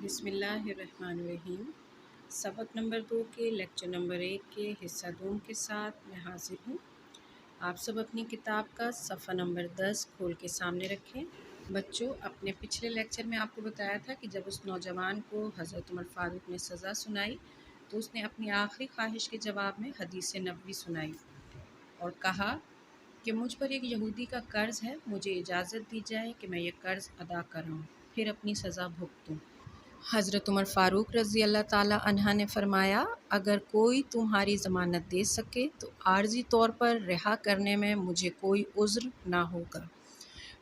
بسم اللہ الرحمن الرحیم۔ سبق نمبر 2 کے لیکچر نمبر 1 کے حصہ دوم کے ساتھ میں حاضر ہوں۔ آپ سب اپنی کتاب کا صفحہ نمبر 10 کھول کے سامنے رکھیں۔ بچوں، اپنے پچھلے لیکچر میں آپ کو بتایا تھا کہ جب اس نوجوان کو حضرت عمر فاروق نے سزا سنائی تو اس نے اپنی آخری خواہش کے جواب میں حدیث نبوی سنائی اور کہا کہ مجھ پر ایک یہودی کا قرض ہے، مجھے اجازت دی جائے کہ میں یہ قرض ادا کروں، پھر اپنی سزا بھگتوں۔ حضرت عمر فاروق رضی اللہ تعالیٰ عنہ نے فرمایا، اگر کوئی تمہاری ضمانت دے سکے تو عارضی طور پر رہا کرنے میں مجھے کوئی عذر نہ ہوگا۔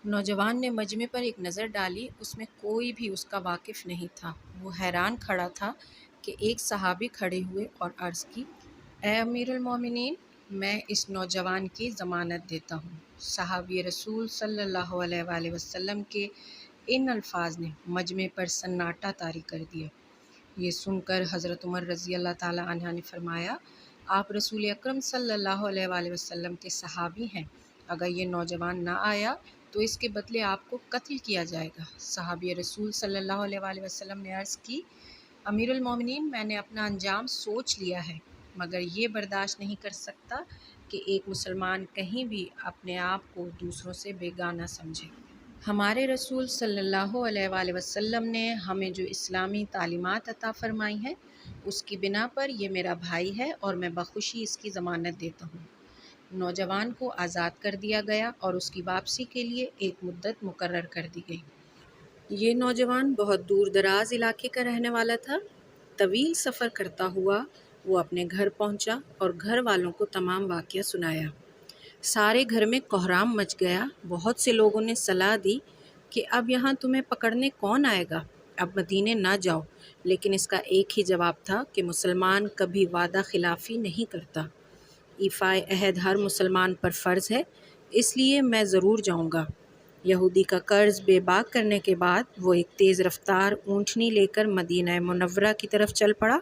نوجوان نے مجمع پر ایک نظر ڈالی، اس میں کوئی بھی اس کا واقف نہیں تھا۔ وہ حیران کھڑا تھا کہ ایک صحابی کھڑے ہوئے اور عرض کی، اے امیر المومنین، میں اس نوجوان کی ضمانت دیتا ہوں۔ صحابی رسول صلی اللہ علیہ وآلہ وسلم کے ان الفاظ نے مجمع پر سناٹا طاری کر دیا۔ یہ سن کر حضرت عمر رضی اللہ تعالیٰ عنہ نے فرمایا، آپ رسول اکرم صلی اللہ علیہ وآلہ وسلم کے صحابی ہیں، اگر یہ نوجوان نہ آیا تو اس کے بدلے آپ کو قتل کیا جائے گا۔ صحابی رسول صلی اللہ علیہ وآلہ وسلم نے عرض کی، امیر المومنین، میں نے اپنا انجام سوچ لیا ہے، مگر یہ برداشت نہیں کر سکتا کہ ایک مسلمان کہیں بھی اپنے آپ کو دوسروں سے بیگانہ سمجھے۔ ہمارے رسول صلی اللہ علیہ وآلہ وسلم نے ہمیں جو اسلامی تعلیمات عطا فرمائی ہیں اس کی بنا پر یہ میرا بھائی ہے اور میں بخوشی اس کی ضمانت دیتا ہوں۔ نوجوان کو آزاد کر دیا گیا اور اس کی واپسی کے لیے ایک مدت مقرر کر دی گئی۔ یہ نوجوان بہت دور دراز علاقے کا رہنے والا تھا۔ طویل سفر کرتا ہوا وہ اپنے گھر پہنچا اور گھر والوں کو تمام واقعہ سنایا۔ سارے گھر میں کوہرام مچ گیا۔ بہت سے لوگوں نے صلاح دی کہ اب یہاں تمہیں پکڑنے کون آئے گا، اب مدینے نہ جاؤ، لیکن اس کا ایک ہی جواب تھا کہ مسلمان کبھی وعدہ خلافی نہیں کرتا۔ ایفائے عہد ہر مسلمان پر فرض ہے، اس لیے میں ضرور جاؤں گا۔ یہودی کا قرض بے باک کرنے کے بعد وہ ایک تیز رفتار اونٹنی لے کر مدینہ منورہ کی طرف چل پڑا۔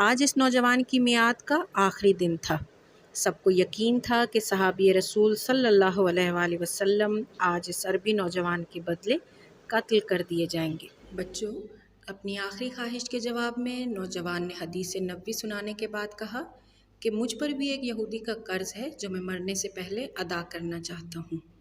آج اس نوجوان کی میعاد کا آخری دن تھا۔ سب کو یقین تھا کہ صحابی رسول صلی اللہ علیہ وآلہ وسلم آج اس عربی نوجوان کے بدلے قتل کر دیے جائیں گے۔ بچوں، اپنی آخری خواہش کے جواب میں نوجوان نے حدیث نبوی سنانے کے بعد کہا کہ مجھ پر بھی ایک یہودی کا قرض ہے جو میں مرنے سے پہلے ادا کرنا چاہتا ہوں،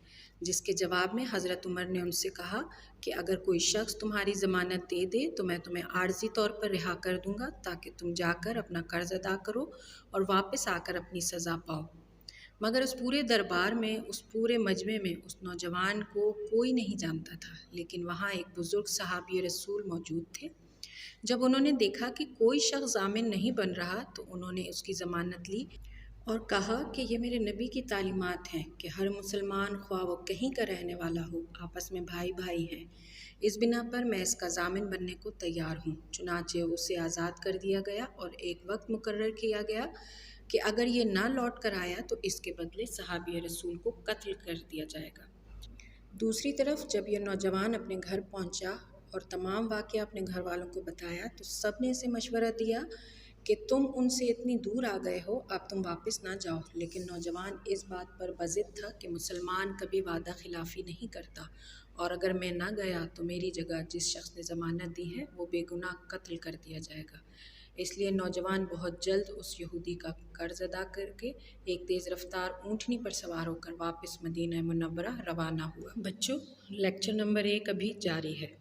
جس کے جواب میں حضرت عمر نے ان سے کہا کہ اگر کوئی شخص تمہاری ضمانت دے دے تو میں تمہیں عارضی طور پر رہا کر دوں گا تاکہ تم جا کر اپنا قرض ادا کرو اور واپس آ کر اپنی سزا پاؤ۔ مگر اس پورے دربار میں، اس پورے مجمع میں اس نوجوان کو کوئی نہیں جانتا تھا، لیکن وہاں ایک بزرگ صحابی رسول موجود تھے۔ جب انہوں نے دیکھا کہ کوئی شخص ضامن نہیں بن رہا تو انہوں نے اس کی ضمانت لی اور کہا کہ یہ میرے نبی کی تعلیمات ہیں کہ ہر مسلمان خواہ وہ کہیں کا رہنے والا ہو، آپس میں بھائی بھائی ہیں، اس بنا پر میں اس کا ضامن بننے کو تیار ہوں۔ چنانچہ اسے آزاد کر دیا گیا اور ایک وقت مقرر کیا گیا کہ اگر یہ نہ لوٹ کر آیا تو اس کے بدلے صحابی رسول کو قتل کر دیا جائے گا۔ دوسری طرف جب یہ نوجوان اپنے گھر پہنچا اور تمام واقعہ اپنے گھر والوں کو بتایا تو سب نے اسے مشورہ دیا کہ تم ان سے اتنی دور آ گئے ہو، اب تم واپس نہ جاؤ، لیکن نوجوان اس بات پر بضد تھا کہ مسلمان کبھی وعدہ خلافی نہیں کرتا اور اگر میں نہ گیا تو میری جگہ جس شخص نے ضمانت دی ہے وہ بے گناہ قتل کر دیا جائے گا۔ اس لیے نوجوان بہت جلد اس یہودی کا قرض ادا کر کے ایک تیز رفتار اونٹنی پر سوار ہو کر واپس مدینہ منورہ روانہ ہوا۔ بچوں، لیکچر نمبر 1 ابھی جاری ہے۔